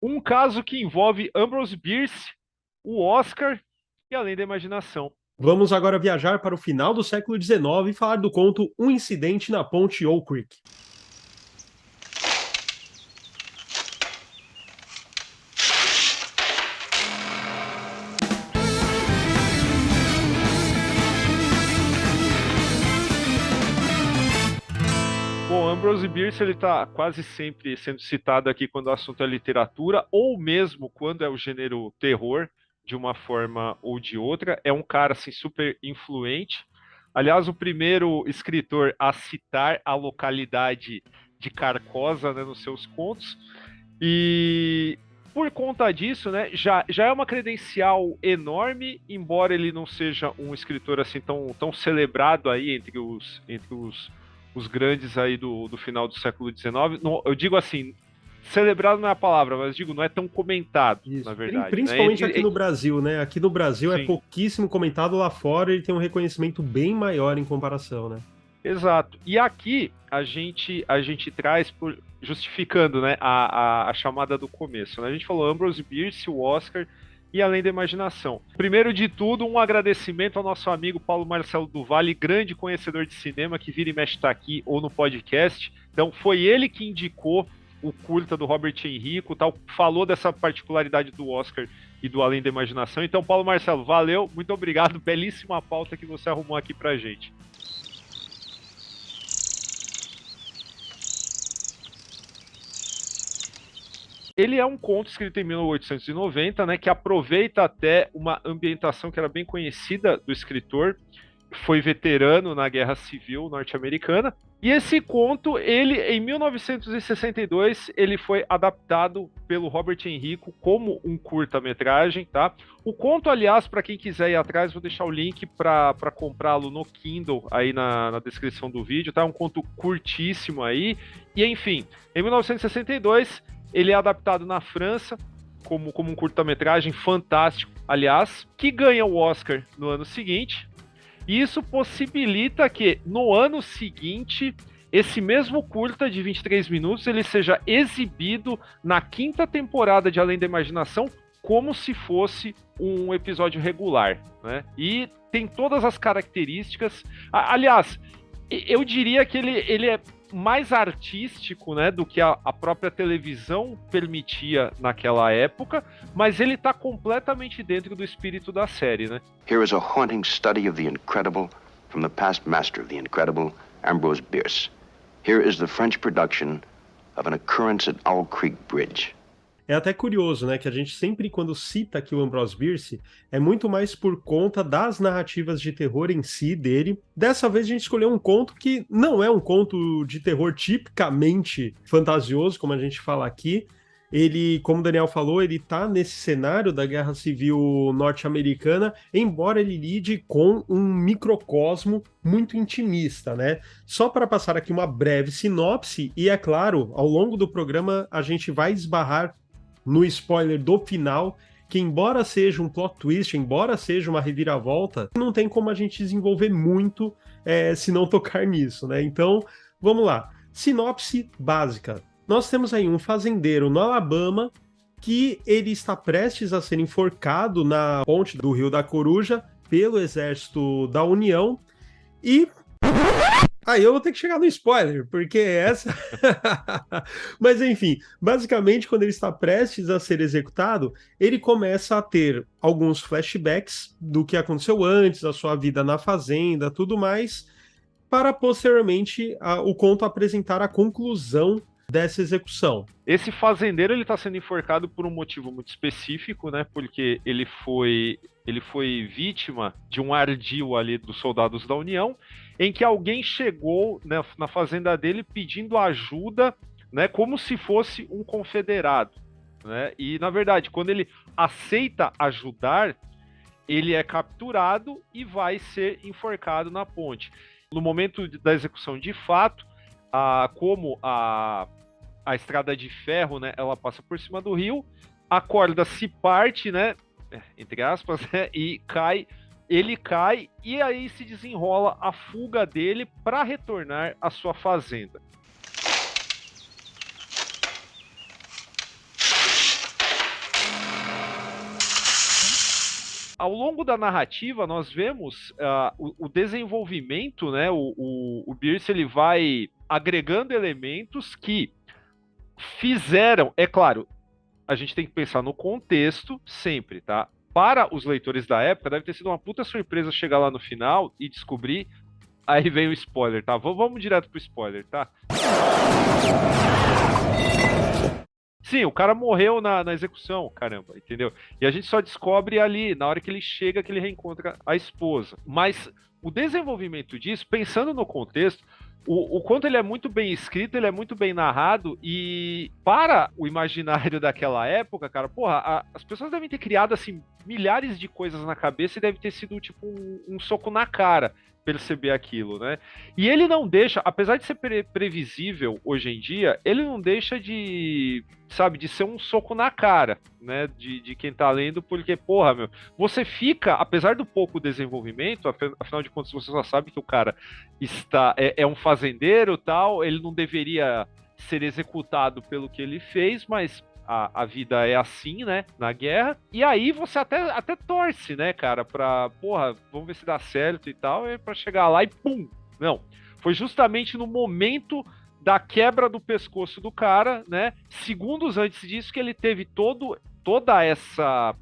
Um caso que envolve Ambrose Bierce, o Oscar e Além da Imaginação. Vamos agora viajar para o final do século XIX e falar do conto Um Incidente na Ponte Oak Creek. Bom, Ambrose Bierce ele está quase sempre sendo citado aqui quando o assunto é literatura, ou mesmo quando é o gênero terror, de uma forma ou de outra. É um cara assim super influente. Aliás, o primeiro escritor a citar a localidade de Carcosa, né, nos seus contos. E por conta disso, né, já é uma credencial enorme, embora ele não seja um escritor assim tão celebrado aí entre os grandes aí do final do século XIX. Não, eu digo assim, celebrado não é a palavra, mas digo, não é tão comentado, na Isso. verdade, né? Principalmente aqui no Brasil, né? Aqui no Brasil é Sim, pouquíssimo comentado, lá fora ele tem um reconhecimento bem maior em comparação, né? exato. E aqui a gente traz justificando, né, a chamada do começo, né? A gente falou Ambrose Bierce, o Oscar e Além da Imaginação. Primeiro de tudo, um agradecimento ao nosso amigo Paulo Marcelo do Vale, grande conhecedor de cinema, que vira e mexe está aqui ou no podcast. Então, foi ele que indicou o curta do Robert Enrico, tal, falou dessa particularidade do Oscar e do Além da Imaginação. Então, Paulo Marcelo, valeu, muito obrigado, belíssima pauta que você arrumou aqui pra gente. Ele é um conto escrito em 1890, né, que aproveita até uma ambientação que era bem conhecida do escritor, foi veterano na Guerra Civil norte-americana. E esse conto, ele em 1962, ele foi adaptado pelo Robert Enrico como um curta-metragem, tá? O conto, aliás, para quem quiser ir atrás, vou deixar o link para comprá-lo no Kindle aí na descrição do vídeo, tá? É um conto curtíssimo aí. E enfim, em 1962 ele é adaptado na França como um curta-metragem fantástico, aliás, que ganha o Oscar no ano seguinte. E isso possibilita que no ano seguinte esse mesmo curta de 23 minutos ele seja exibido na quinta temporada de Além da Imaginação como se fosse um episódio regular, né? E tem todas as características. Aliás, eu diria que ele é mais artístico, né, do que a própria televisão permitia naquela época, mas ele está completamente dentro do espírito da série, né? Here is a haunting study of the incredible from the past master of the incredible, Ambrose Bierce. Here is the French production of an occurrence at Owl Creek Bridge. É até curioso, né, que a gente sempre, quando cita aqui o Ambrose Bierce, é muito mais por conta das narrativas de terror em si dele. Dessa vez a gente escolheu um conto que não é um conto de terror tipicamente fantasioso, como a gente fala aqui. Ele, como o Daniel falou, ele tá nesse cenário da Guerra Civil norte-americana, embora ele lide com um microcosmo muito intimista, né? Só para passar aqui uma breve sinopse, e é claro, ao longo do programa a gente vai esbarrar no spoiler do final, que embora seja um plot twist, embora seja uma reviravolta, não tem como a gente desenvolver muito se não tocar nisso, né? Então, vamos lá. Sinopse básica. Nós temos aí um fazendeiro no Alabama que ele está prestes a ser enforcado na ponte do Rio da Coruja pelo exército da União e aí eu vou ter que chegar no spoiler, porque essa. Mas enfim, basicamente, quando ele está prestes a ser executado, ele começa a ter alguns flashbacks do que aconteceu antes, a sua vida na fazenda, tudo mais, para posteriormente o conto apresentar a conclusão dessa execução. Esse fazendeiro ele está sendo enforcado por um motivo muito específico, né? Porque ele foi vítima de um ardil ali dos soldados da União, em que alguém chegou, né, na fazenda dele pedindo ajuda, né? Como se fosse um confederado, né? E na verdade, quando ele aceita ajudar, ele é capturado e vai ser enforcado na ponte. No momento da execução de fato, como a estrada de ferro, né, ela passa por cima do rio, a corda se parte, né, entre aspas, né, e cai, ele cai e aí se desenrola a fuga dele para retornar à sua fazenda. ao longo da narrativa, nós vemos o desenvolvimento, né? O Bierce, ele vai agregando elementos que fizeram, é claro, a gente tem que pensar no contexto sempre, tá? Para os leitores da época, deve ter sido uma puta surpresa chegar lá no final e descobrir. Aí vem o spoiler, tá? Vamos direto pro spoiler, tá? Sim, o cara morreu na execução, caramba, entendeu? E a gente só descobre ali, na hora que ele chega, que ele reencontra a esposa. Mas o desenvolvimento disso, pensando no contexto, o conto ele é muito bem escrito, ele é muito bem narrado, e para o imaginário daquela época, cara, porra, as pessoas devem ter criado, assim, milhares de coisas na cabeça e deve ter sido, tipo, um soco na cara perceber aquilo, né? E ele não deixa, apesar de ser previsível hoje em dia, ele não deixa de, sabe, de ser um soco na cara, né, de quem tá lendo, porque, porra, meu, você fica, apesar do pouco desenvolvimento, afinal de contas você só sabe que o cara é um fazendeiro, tal, ele não deveria ser executado pelo que ele fez, mas a vida é assim, né, na guerra, e aí você até torce, né, cara, pra, porra, vamos ver se dá certo e tal, e pra chegar lá e pum, não, foi justamente no momento da quebra do pescoço do cara, né, segundos antes disso que ele teve toda essa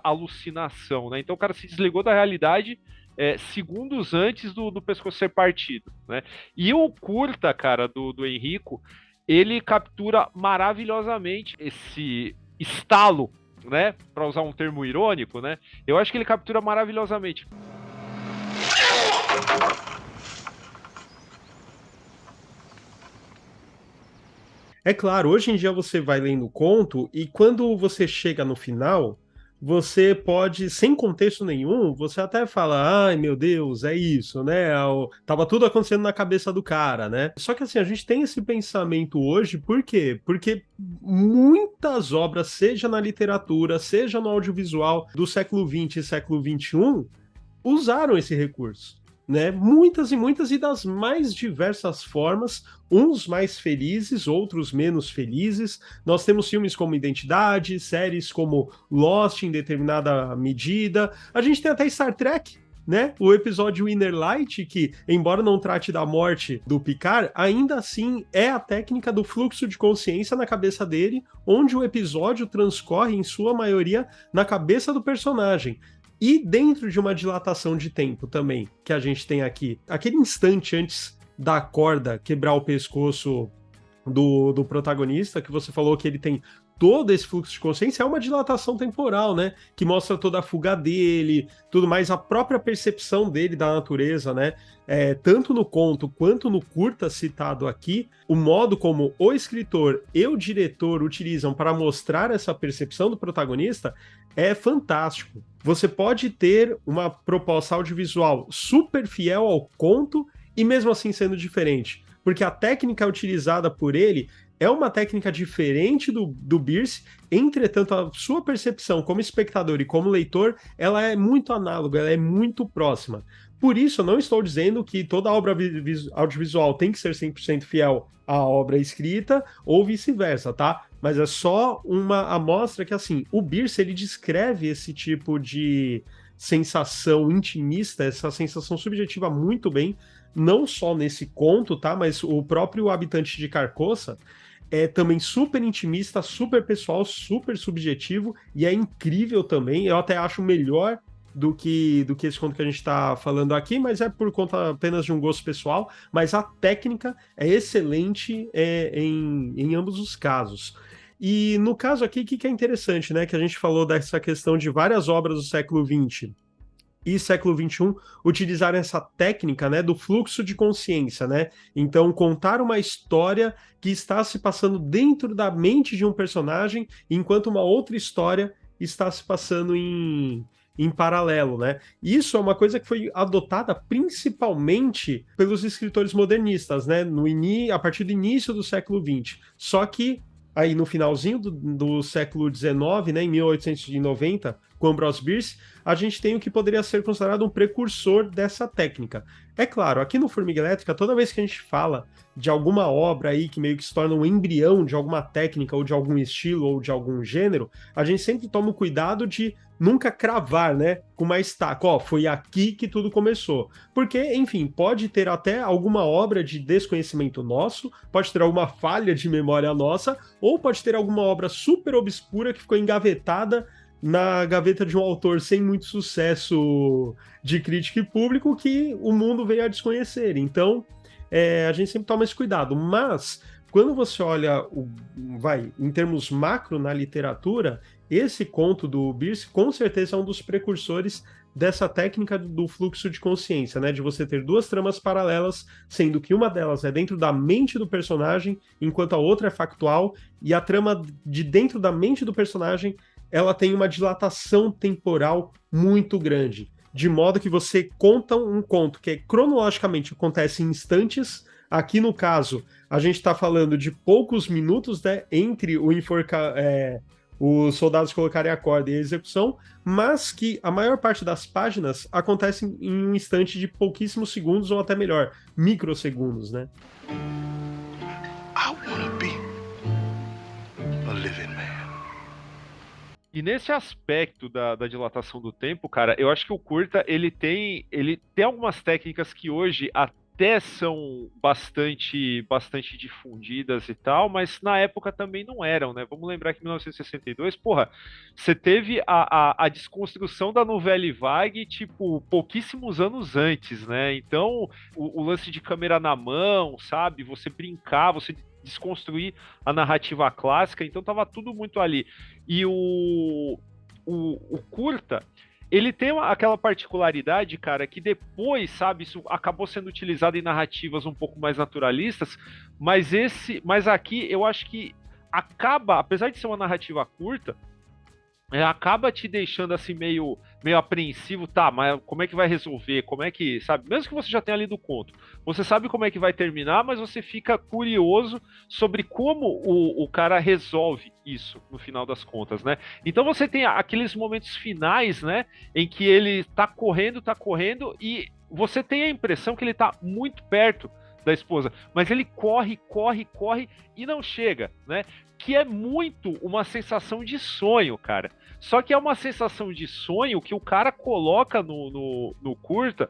alucinação, né, então o cara se desligou da realidade segundos antes do pescoço ser partido, né, e o curta, cara, do Enrico, ele captura maravilhosamente esse estalo, né? Para usar um termo irônico, né? Eu acho que ele captura maravilhosamente. É claro, hoje em dia você vai lendo o conto e quando você chega no final, você pode, sem contexto nenhum, você até fala, ai meu Deus, é isso, né? Tava tudo acontecendo na cabeça do cara, né? Só que assim, a gente tem esse pensamento hoje, por quê? Porque muitas obras, seja na literatura, seja no audiovisual do século XX e século XXI, usaram esse recurso. Né? Muitas e das mais diversas formas, uns mais felizes, outros menos felizes. Nós temos filmes como Identidade, séries como Lost em determinada medida. A gente tem até Star Trek, né? O episódio Inner Light, que, embora não trate da morte do Picard, ainda assim é a técnica do fluxo de consciência na cabeça dele, onde o episódio transcorre, em sua maioria, na cabeça do personagem. E dentro de uma dilatação de tempo também, que a gente tem aqui, aquele instante antes da corda quebrar o pescoço do protagonista, que você falou que ele tem todo esse fluxo de consciência, é uma dilatação temporal, né? Que mostra toda a fuga dele, tudo mais, a própria percepção dele da natureza, né? Tanto no conto quanto no curta citado aqui, o modo como o escritor e o diretor utilizam para mostrar essa percepção do protagonista é fantástico. Você pode ter uma proposta audiovisual super fiel ao conto e mesmo assim sendo diferente, porque a técnica utilizada por ele é uma técnica diferente do Bierce, entretanto a sua percepção como espectador e como leitor, ela é muito análoga, ela é muito próxima. Por isso, eu não estou dizendo que toda obra audiovisual tem que ser 100% fiel à obra escrita ou vice-versa, tá? Mas é só uma amostra que, assim, o Bierce, ele descreve esse tipo de sensação intimista, essa sensação subjetiva muito bem, não só nesse conto, tá? Mas o próprio Habitante de Carcoça é também super intimista, super pessoal, super subjetivo, e é incrível também. Eu até acho melhor do que esse conto que a gente está falando aqui, mas é por conta apenas de um gosto pessoal, mas a técnica é excelente em ambos os casos. E no caso aqui, o que é interessante, né? Que a gente falou dessa questão de várias obras do século XX e século XXI utilizar essa técnica, né, do fluxo de consciência, né? Então, contar uma história que está se passando dentro da mente de um personagem, enquanto uma outra história está se passando em paralelo, né? Isso é uma coisa que foi adotada principalmente pelos escritores modernistas, né? A partir do início do século XX. Só que aí no finalzinho do século XIX, né, em 1890, com Ambrose Bierce, a gente tem o que poderia ser considerado um precursor dessa técnica. É claro, aqui no Formiga Elétrica, toda vez que a gente fala de alguma obra aí que meio que se torna um embrião de alguma técnica ou de algum estilo ou de algum gênero, a gente sempre toma o cuidado de nunca cravar, né, com uma estaca, ó, foi aqui que tudo começou. Porque, enfim, pode ter até alguma obra de desconhecimento nosso, pode ter alguma falha de memória nossa, ou pode ter alguma obra super obscura que ficou engavetada na gaveta de um autor sem muito sucesso de crítica e público que o mundo veio a desconhecer. Então, a gente sempre toma esse cuidado. Mas, quando você olha, em termos macro na literatura, esse conto do Bierce, com certeza, é um dos precursores dessa técnica do fluxo de consciência, né? De você ter duas tramas paralelas, sendo que uma delas é dentro da mente do personagem, enquanto a outra é factual, e a trama de dentro da mente do personagem, ela tem uma dilatação temporal muito grande, de modo que você conta um conto que cronologicamente acontece em instantes. Aqui no caso, a gente está falando de poucos minutos, né, entre os soldados colocarem a corda e a execução, mas que a maior parte das páginas acontece em um instante de pouquíssimos segundos, ou até melhor, microsegundos, né? I wanna be a living man. E nesse aspecto da dilatação do tempo, cara, eu acho que o curta, ele tem algumas técnicas que hoje até são bastante difundidas e tal, mas na época também não eram, né? Vamos lembrar que em 1962, porra, você teve a desconstrução da Nouvelle Vague, tipo, pouquíssimos anos antes, né? Então, o lance de câmera na mão, sabe? Você brincar, você desconstruir a narrativa clássica, então tava tudo muito ali. E o curta, ele tem aquela particularidade, cara, que depois, sabe, isso acabou sendo utilizado em narrativas um pouco mais naturalistas, mas aqui eu acho que acaba, apesar de ser uma narrativa curta, acaba te deixando assim meio apreensivo, tá, mas como é que vai resolver, como é que, sabe, mesmo que você já tenha lido o conto, você sabe como é que vai terminar, mas você fica curioso sobre como o cara resolve isso, no final das contas, né, então você tem aqueles momentos finais, né, em que ele tá correndo, e você tem a impressão que ele tá muito perto da esposa, mas ele corre e não chega, né, que é muito uma sensação de sonho, cara. Só que é uma sensação de sonho que o cara coloca no curta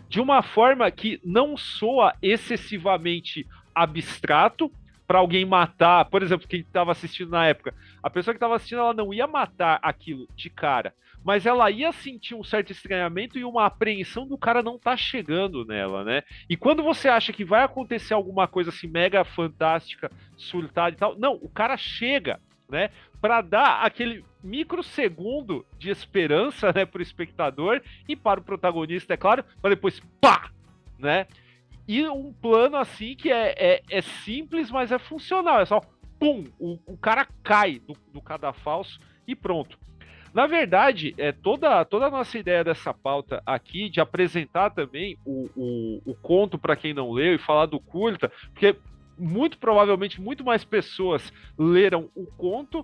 de uma forma que não soa excessivamente abstrato para alguém matar. Por exemplo, quem estava assistindo na época, a pessoa que estava assistindo, ela não ia matar aquilo de cara, mas ela ia sentir um certo estranhamento e uma apreensão do cara não tá chegando nela, né? E quando você acha que vai acontecer alguma coisa assim mega fantástica, surtada e tal, não, o cara chega, né? Para dar aquele microsegundo de esperança, né, pro espectador e para o protagonista, é claro, para depois pá, né? E um plano assim que é simples, mas é funcional, é só pum, o cara cai do cadafalso e pronto. Na verdade, toda a nossa ideia dessa pauta aqui, de apresentar também o conto para quem não leu e falar do curta, porque muito provavelmente muito mais pessoas leram o conto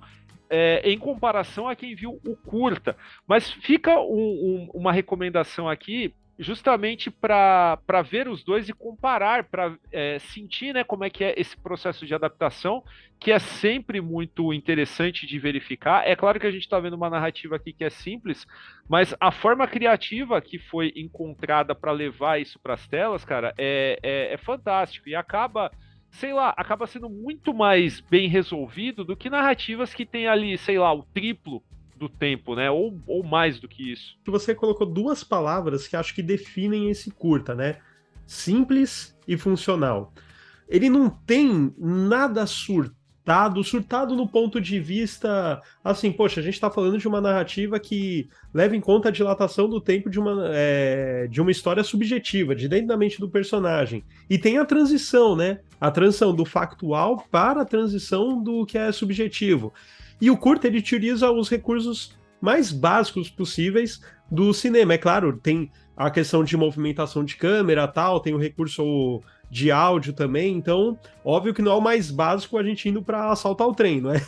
em comparação a quem viu o curta. Mas fica uma recomendação aqui, justamente para ver os dois e comparar, para sentir, né, como é que é esse processo de adaptação, que é sempre muito interessante de verificar. É claro que a gente está vendo uma narrativa aqui que é simples, mas a forma criativa que foi encontrada para levar isso para as telas, cara, é fantástico e acaba sendo muito mais bem resolvido do que narrativas que tem ali, sei lá, o triplo do tempo, né? Ou mais do que isso. Você colocou duas palavras que acho que definem esse curta, né? Simples e funcional. Ele não tem nada surtado no ponto de vista, assim, poxa, a gente tá falando de uma narrativa que leva em conta a dilatação do tempo de uma história subjetiva, de dentro da mente do personagem. E tem a transição, né? A transição do factual para a transição do que é subjetivo. E o curta, ele utiliza os recursos mais básicos possíveis do cinema. É claro, tem a questão de movimentação de câmera, tal, tem o recurso de áudio também, então, óbvio que não é o mais básico a gente indo para assaltar o trem, não é?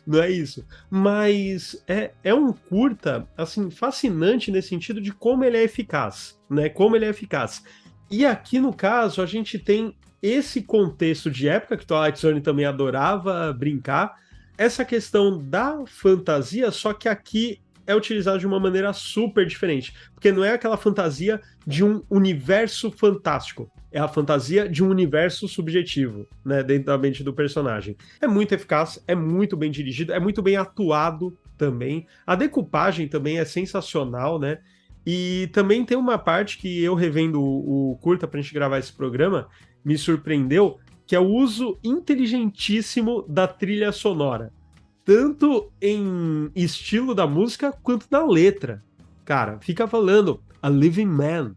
Não é isso. Mas é um curta, assim, fascinante nesse sentido de como ele é eficaz, né? Como ele é eficaz. E aqui, no caso, a gente tem esse contexto de época, que Twilight Zone também adorava brincar, essa questão da fantasia, só que aqui é utilizado de uma maneira super diferente, porque não é aquela fantasia de um universo fantástico, é a fantasia de um universo subjetivo, né, dentro da mente do personagem. É muito eficaz, é muito bem dirigido, é muito bem atuado também, a decupagem também é sensacional, né, e também tem uma parte que eu revendo o curta pra gente gravar esse programa, me surpreendeu, que é o uso inteligentíssimo da trilha sonora. Tanto em estilo da música, quanto da letra. Cara, fica falando A Living Man.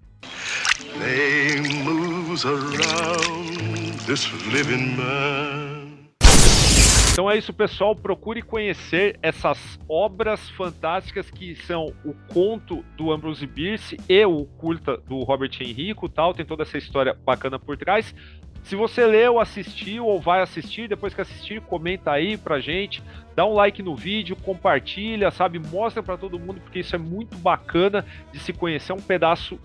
They moves around this living man. Então é isso, pessoal. Procure conhecer essas obras fantásticas que são o conto do Ambrose Bierce e o curta do Robert Enrico, tal. Tem toda essa história bacana por trás. Se você leu, assistiu ou vai assistir, depois que assistir, comenta aí pra gente, dá um like no vídeo, compartilha, sabe? Mostra pra todo mundo, porque isso é muito bacana de se conhecer, um pedaço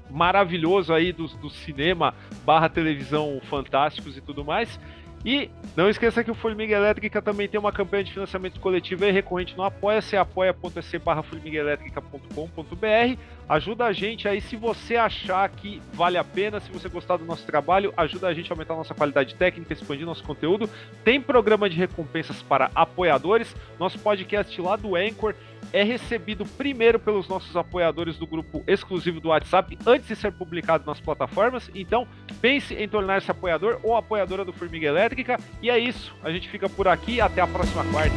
maravilhoso aí do cinema / televisão fantásticos e tudo mais. E não esqueça que o Formiga Elétrica também tem uma campanha de financiamento coletivo e recorrente no Apoia-se, apoia.se/formiguaelétrica.com.br. Ajuda a gente aí, se você achar que vale a pena, se você gostar do nosso trabalho, ajuda a gente a aumentar a nossa qualidade técnica, expandir nosso conteúdo. Tem programa de recompensas para apoiadores, nosso podcast lá do Anchor é recebido primeiro pelos nossos apoiadores do grupo exclusivo do WhatsApp, antes de ser publicado nas plataformas. Então, pense em tornar-se apoiador ou apoiadora do Formiga Elétrica. E é isso, a gente fica por aqui, até a próxima quarta.